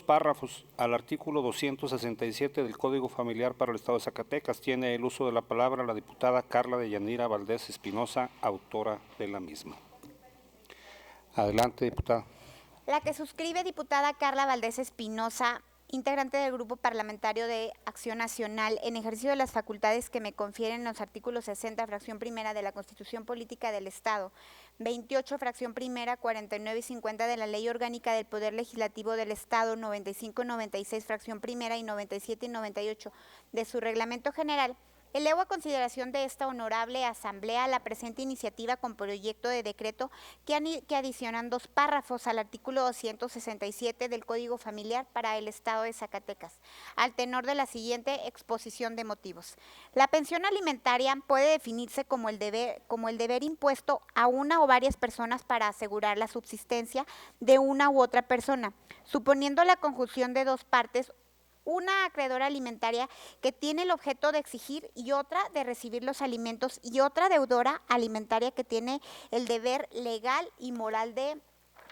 párrafos al artículo 267 del Código Familiar para el Estado de Zacatecas. Tiene el uso de la palabra la diputada Carla Deyanira Valdés Espinosa, autora de la misma. Adelante, diputada. La que suscribe, diputada Carla Valdés Espinosa, integrante del Grupo Parlamentario de Acción Nacional, en ejercicio de las facultades que me confieren los artículos 60, fracción primera de la Constitución Política del Estado, 28, fracción primera, 49 y 50 de la Ley Orgánica del Poder Legislativo del Estado, 95 y 96, fracción primera, y 97 y 98 de su Reglamento General, elevo a consideración de esta honorable asamblea la presente iniciativa con proyecto de decreto que adicionan 2 párrafos al artículo 267 del Código Familiar para el Estado de Zacatecas, al tenor de la siguiente exposición de motivos. La pensión alimentaria puede definirse como el deber impuesto a una o varias personas para asegurar la subsistencia de una u otra persona, suponiendo la conjunción de 2 partes, una acreedora alimentaria que tiene el objeto de exigir y otra de recibir los alimentos, y otra deudora alimentaria que tiene el deber legal y moral de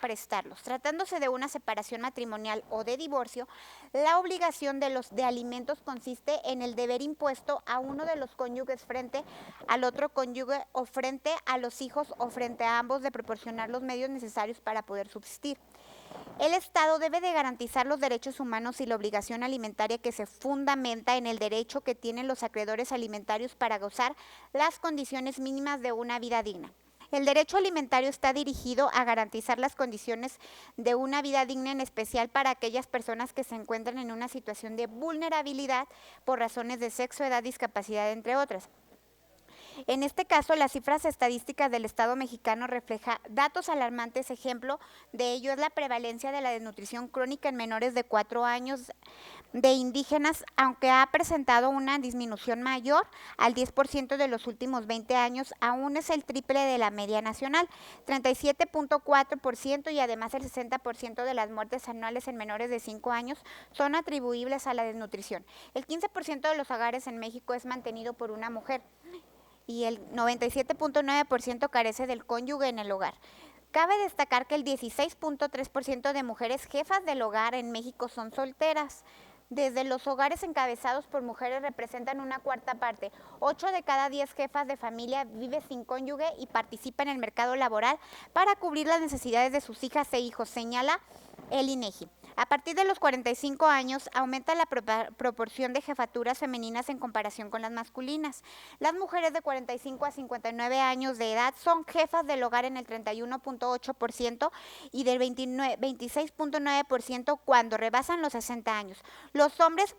prestarlos. Tratándose de una separación matrimonial o de divorcio, la obligación de alimentos consiste en el deber impuesto a uno de los cónyuges frente al otro cónyuge o frente a los hijos o frente a ambos de proporcionar los medios necesarios para poder subsistir. El Estado debe de garantizar los derechos humanos y la obligación alimentaria que se fundamenta en el derecho que tienen los acreedores alimentarios para gozar las condiciones mínimas de una vida digna. El derecho alimentario está dirigido a garantizar las condiciones de una vida digna, en especial para aquellas personas que se encuentran en una situación de vulnerabilidad por razones de sexo, edad, discapacidad, entre otras. En este caso, las cifras estadísticas del Estado mexicano reflejan datos alarmantes. Ejemplo de ello es la prevalencia de la desnutrición crónica en menores de 4 años de indígenas, aunque ha presentado una disminución mayor al 10% de los últimos 20 años, aún es el triple de la media nacional, 37.4%, y además el 60% de las muertes anuales en menores de 5 años son atribuibles a la desnutrición. El 15% de los hogares en México es mantenido por una mujer, y el 97.9% carece del cónyuge en el hogar. Cabe destacar que el 16.3% de mujeres jefas del hogar en México son solteras. Desde los hogares encabezados por mujeres representan una cuarta parte. 8 de cada 10 jefas de familia vive sin cónyuge y participa en el mercado laboral para cubrir las necesidades de sus hijas e hijos, señala el INEGI. A partir de los 45 años aumenta la proporción de jefaturas femeninas en comparación con las masculinas. Las mujeres de 45 a 59 años de edad son jefas del hogar en el 31.8% y del 26.9% cuando rebasan los 60 años. Los hombres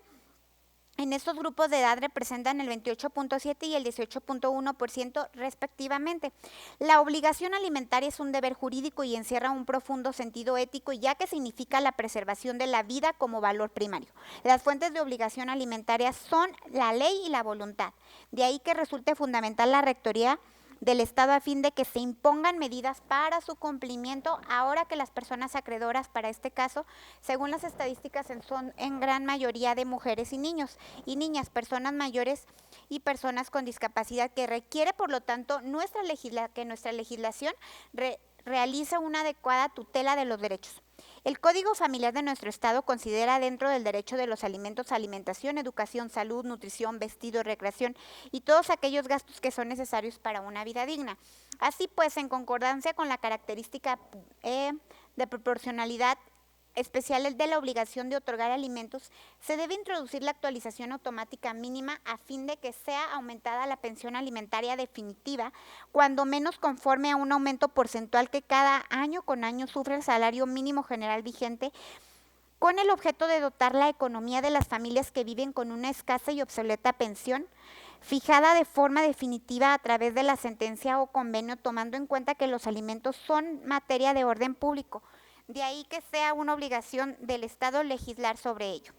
en estos grupos de edad representan el 28.7 y el 18.1% respectivamente. La obligación alimentaria es un deber jurídico y encierra un profundo sentido ético, ya que significa la preservación de la vida como valor primario. Las fuentes de obligación alimentaria son la ley y la voluntad. De ahí que resulte fundamental la rectoría del Estado a fin de que se impongan medidas para su cumplimiento, ahora que las personas acreedoras para este caso, según las estadísticas, son en gran mayoría de mujeres y niños y niñas, personas mayores y personas con discapacidad, que requiere, por lo tanto, que nuestra legislación realice una adecuada tutela de los derechos. El Código Familiar de nuestro Estado considera dentro del derecho de los alimentos, alimentación, educación, salud, nutrición, vestido, recreación y todos aquellos gastos que son necesarios para una vida digna. Así pues, en concordancia con la característica de proporcionalidad especial de la obligación de otorgar alimentos, se debe introducir la actualización automática mínima a fin de que sea aumentada la pensión alimentaria definitiva, cuando menos conforme a un aumento porcentual que cada año con año sufre el salario mínimo general vigente, con el objeto de dotar la economía de las familias que viven con una escasa y obsoleta pensión, fijada de forma definitiva a través de la sentencia o convenio, tomando en cuenta que los alimentos son materia de orden público. De ahí que sea una obligación del Estado legislar sobre ello.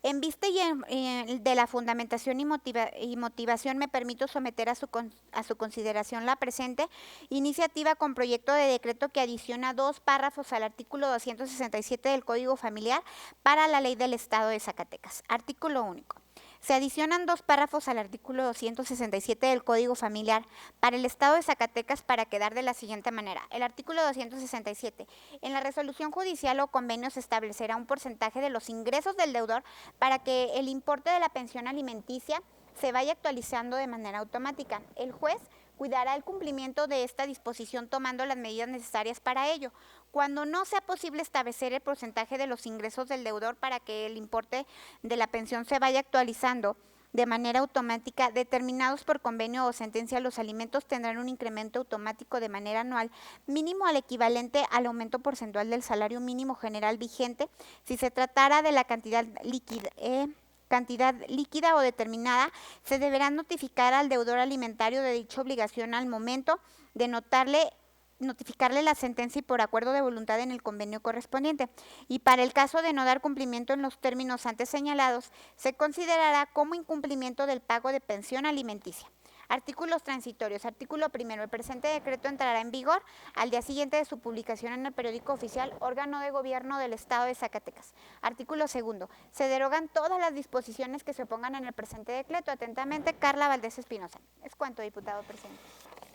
En vista de la fundamentación y motivación, me permito someter a su consideración la presente iniciativa con proyecto de decreto que adiciona 2 párrafos al artículo 267 del Código Familiar para la Ley del Estado de Zacatecas. Artículo único. Se adicionan 2 párrafos al artículo 267 del Código Familiar para el Estado de Zacatecas para quedar de la siguiente manera. El artículo 267. En la resolución judicial o convenio se establecerá un porcentaje de los ingresos del deudor para que el importe de la pensión alimenticia se vaya actualizando de manera automática. El juez cuidará el cumplimiento de esta disposición tomando las medidas necesarias para ello. Cuando no sea posible establecer el porcentaje de los ingresos del deudor para que el importe de la pensión se vaya actualizando de manera automática, determinados por convenio o sentencia, los alimentos tendrán un incremento automático de manera anual mínimo al equivalente al aumento porcentual del salario mínimo general vigente si se tratara de la cantidad líquida o determinada. Se deberá notificar al deudor alimentario de dicha obligación al momento de notificarle la sentencia y por acuerdo de voluntad en el convenio correspondiente. Y para el caso de no dar cumplimiento en los términos antes señalados, se considerará como incumplimiento del pago de pensión alimenticia. Artículos transitorios. Artículo primero. El presente decreto entrará en vigor al día siguiente de su publicación en el periódico oficial, órgano de gobierno del Estado de Zacatecas. Artículo segundo. Se derogan todas las disposiciones que se opongan en el presente decreto. Atentamente, Carla Valdés Espinosa. Es cuanto, diputado presidente.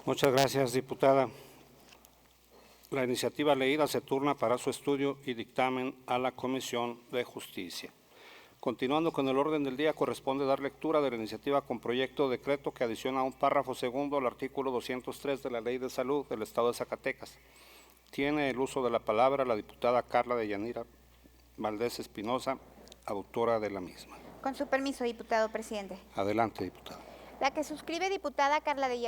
Muchas gracias, diputada. La iniciativa leída se turna para su estudio y dictamen a la Comisión de Justicia. Continuando con el orden del día, corresponde dar lectura de la iniciativa con proyecto de decreto que adiciona un párrafo segundo al artículo 203 de la Ley de Salud del Estado de Zacatecas. Tiene el uso de la palabra la diputada Carla de Yanira Valdés Espinosa, autora de la misma. Con su permiso, diputado presidente. Adelante, diputada. La que suscribe, diputada Carla de Yanira